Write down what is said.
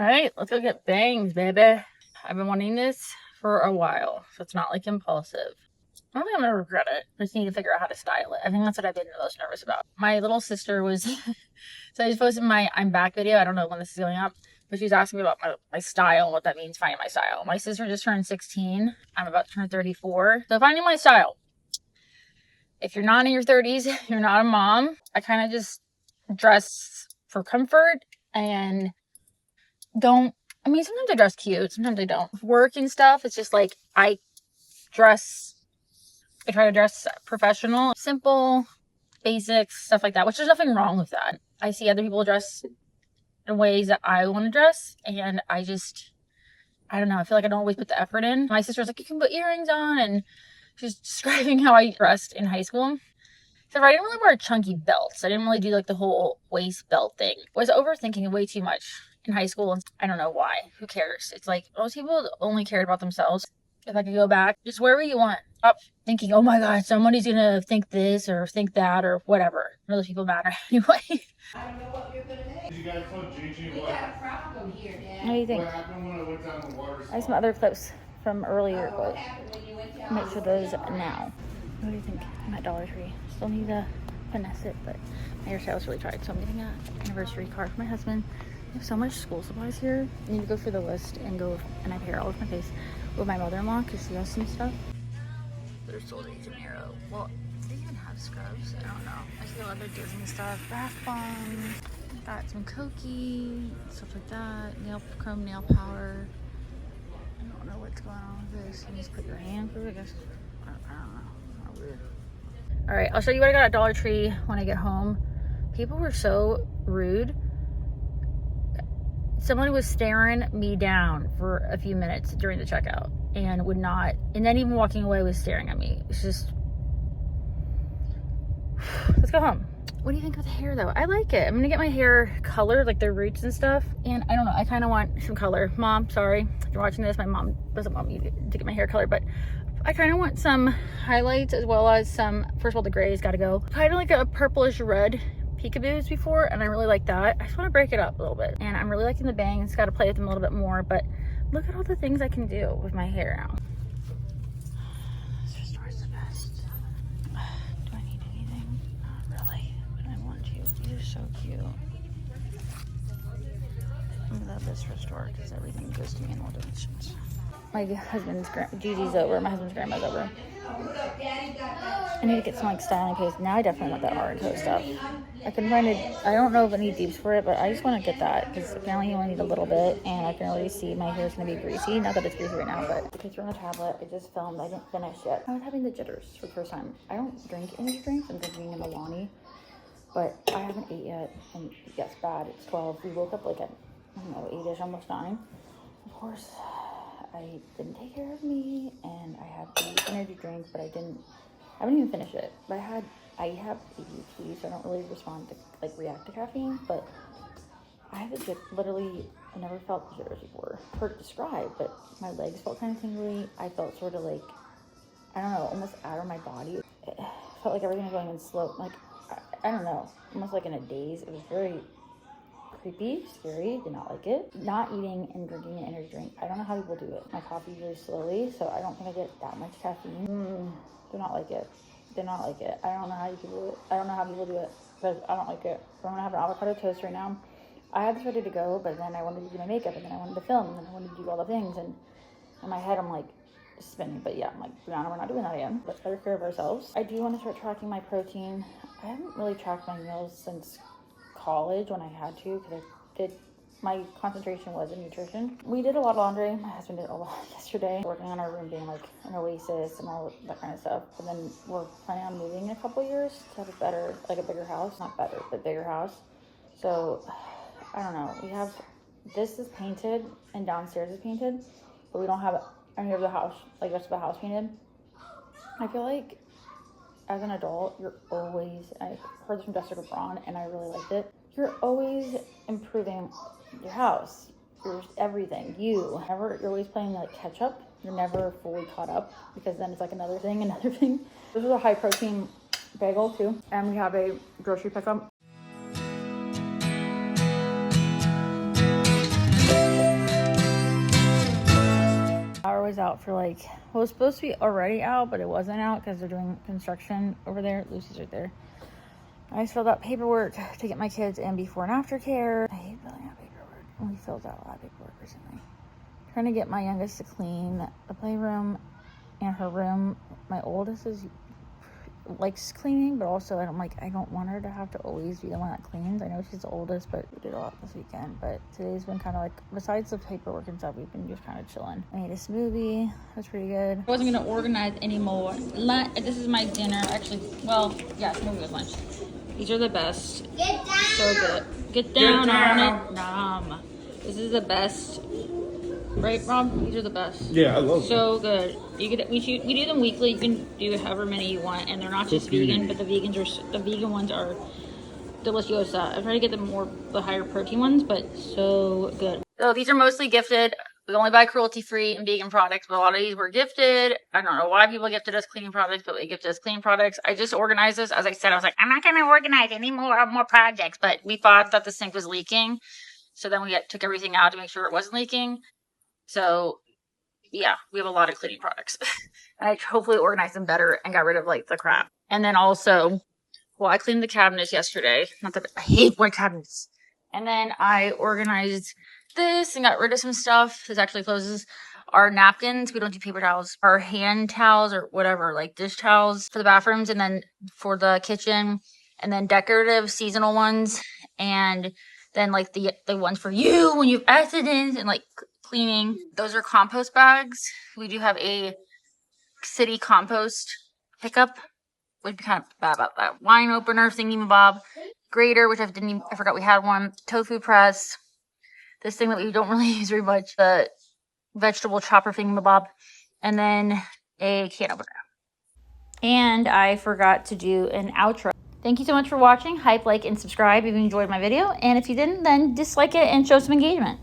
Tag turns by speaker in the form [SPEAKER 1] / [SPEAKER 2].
[SPEAKER 1] right, let's go get bangs, baby. I've been wanting this for a while, so it's not like impulsive. I don't think I'm gonna regret it. I just need to figure out how to style it. I think that's what I've been the most nervous about. My little sister was, so I just posted my I'm back video. I don't know when this is going up, but she's asking me about my style, what that means, finding my style. My sister just turned 16. I'm about to turn 34. So finding my style. If you're not in your 30s, you're not a mom. I kind of just dress for comfort and sometimes I dress cute, sometimes I don't. Work and stuff, it's just like I try to dress professional, simple, basics, stuff like that, which there's nothing wrong with that. I see other people dress in ways that I want to dress, and I don't know, I feel like I don't always put the effort in. My sister's like, you can put earrings on, and she's describing how I dressed in high school. So I didn't really wear chunky belts. I didn't really do like the whole waist belt thing. I was overthinking it way too much in high school, and I don't know why. Who cares? It's like most people only cared about themselves. If I could go back, just wear what you want. Stop thinking, oh my god, somebody's gonna think this or think that or whatever. None of those people matter anyway.
[SPEAKER 2] I don't know what you're gonna make.
[SPEAKER 3] Did you guys tell Gigi
[SPEAKER 2] We got a problem here, Dad.
[SPEAKER 1] What do you think?
[SPEAKER 3] what happened when I went down the water slide?
[SPEAKER 1] I have some other clips from earlier,
[SPEAKER 2] What
[SPEAKER 1] but
[SPEAKER 2] happened when you went down?
[SPEAKER 1] make sure those now. What do you think? I'm at Dollar Tree. Still need to finesse it, but my hairstylist really tried. So I'm getting an anniversary card for my husband. I have so much school supplies here. I need to go through the list and I pair all over my face with my mother-in-law because she has some stuff. They're sold at Janeiro. Well, do they even have scrubs? I don't know. I see a lot of Disney stuff. Bath bombs. Got some Cokie, stuff like that. Chrome nail powder. I don't know what's going on with this. You just put your hand through it, I guess. I don't know. How weird. Alright, I'll show you what I got at Dollar Tree when I get home. People were so rude. Someone was staring me down for a few minutes during the checkout and and then even walking away was staring at me. It's just, let's go home. What do you think of the hair though? I like it. I'm gonna get my hair colored, like the roots and stuff. And I don't know, I kind of want some color. Mom, sorry if you're watching this. My mom doesn't want me to get my hair colored, but I kind of want some highlights as well as some, first of all, the grays gotta go. Kind of like a purplish red peekaboos before, and I really like that. I just want to break it up a little bit, and I'm really liking the bangs. Got to play with them a little bit more, but look at all the things I can do with my hair now. This store is the best. Do I need anything? Not really, but I want to. These are so cute. I love this store because everything goes to me in all directions. My husband's Gigi's over. My husband's grandma's over. I need to get some like styling paste. Now I definitely want that art and stuff. I couldn't find it. I don't know if I need dupes for it, but I just want to get that because apparently you only need a little bit, and I can already see my hair is going to be greasy. Not that it's greasy right now, but the picture on the tablet I just filmed. I didn't finish yet. I was having the jitters for the first time. I don't drink energy drinks. I'm drinking a Milani, but I haven't ate yet, and yes, bad. It's 12. We woke up like at, I don't know, 8ish, almost 9. Of course, I didn't take care of me, and I had the energy drink, but I haven't even finished it. But I have ADHD, so I don't really react to caffeine, but I have it literally, I never felt jitters before. Heard it described, but my legs felt kind of tingly. I felt sort of like, I don't know, almost out of my body. It felt like everything was going in slow, like, I don't know, almost like in a daze. It was very creepy, scary, did not like it. Not eating and drinking an energy drink. I don't know how people do it. My coffee very slowly, so I don't think I get that much caffeine. Do not like it. Did not like it. I don't know how you can do it. I don't know how people do it, but I don't like it. So I'm gonna have an avocado toast right now. I had this ready to go, but then I wanted to do my makeup, and then I wanted to film, and then I wanted to do all the things, and in my head I'm like spinning. But yeah, I'm like, Brianna, we're not doing that again. Let's better care of ourselves. I do want to start tracking my protein. I haven't really tracked my meals since college when I had to, because my concentration was in nutrition. We did a lot of laundry. My husband did a lot yesterday, working on our room being like an oasis and all that kind of stuff. But then we're planning on moving in a couple years to have a bigger house. Not better, but bigger house. So I don't know. We have, this is painted and downstairs is painted, but we don't have any of the house, like rest of the house painted. I feel like as an adult, you're always, I heard this from Jessica Braun and I really liked it, you're always improving your house, your everything, you're always playing like catch up. You're never fully caught up, because then it's like another thing. This is a high protein bagel too, and we have a grocery pickup. out for like, well, it was supposed to be already out, but it wasn't out because they're doing construction over there. Lucy's right there. I just filled out paperwork to get my kids in before and after care. I hate filling out paperwork. We filled out a lot of paperwork recently. Trying to get my youngest to clean the playroom and her room. My oldest likes cleaning, but also I don't want her to have to always be the one that cleans. I know she's the oldest, but we did a lot this weekend. But today's been kind of like, besides the paperwork and stuff, we've been just kind of chilling. I made a smoothie. That's pretty good. I wasn't gonna organize anymore. This is my dinner. Actually, well, yeah, smoothie was lunch. These are the best.
[SPEAKER 2] Get down.
[SPEAKER 1] So good. Get down on it. Nom. This is the best. Right, Rob? These are the best.
[SPEAKER 4] Yeah, I love them.
[SPEAKER 1] So good. We do them weekly. You can do however many you want, and they're not just vegan, but the vegan ones are deliciosa. I try to get the higher protein ones, but so good. So these are mostly gifted. We only buy cruelty free and vegan products, but a lot of these were gifted. I don't know why people gifted us cleaning products, but they gifted us cleaning products. I just organized this. As I said, I was like, I'm not gonna organize any more projects, but we thought that the sink was leaking, so then we took everything out to make sure it wasn't leaking. So yeah, we have a lot of cleaning products. I hopefully organized them better and got rid of like the crap. And then also, well, I cleaned the cabinets yesterday. Not that I hate my cabinets. And then I organized this and got rid of some stuff. This actually closes. Our napkins, we don't do paper towels. Our hand towels or whatever, like dish towels for the bathrooms, and then for the kitchen, and then decorative seasonal ones, and then like the ones for you when you have accidents and like cleaning. Those are compost bags. We do have a city compost pickup. Would be kind of bad about that. Wine opener, thingy-mabob. Grater, which I forgot we had one. Tofu press. This thing that we don't really use very much. The vegetable chopper thingy-mabob. And then a can opener. And I forgot to do an outro. Thank you so much for watching. Hype, like, and subscribe if you enjoyed my video. And if you didn't, then dislike it and show some engagement.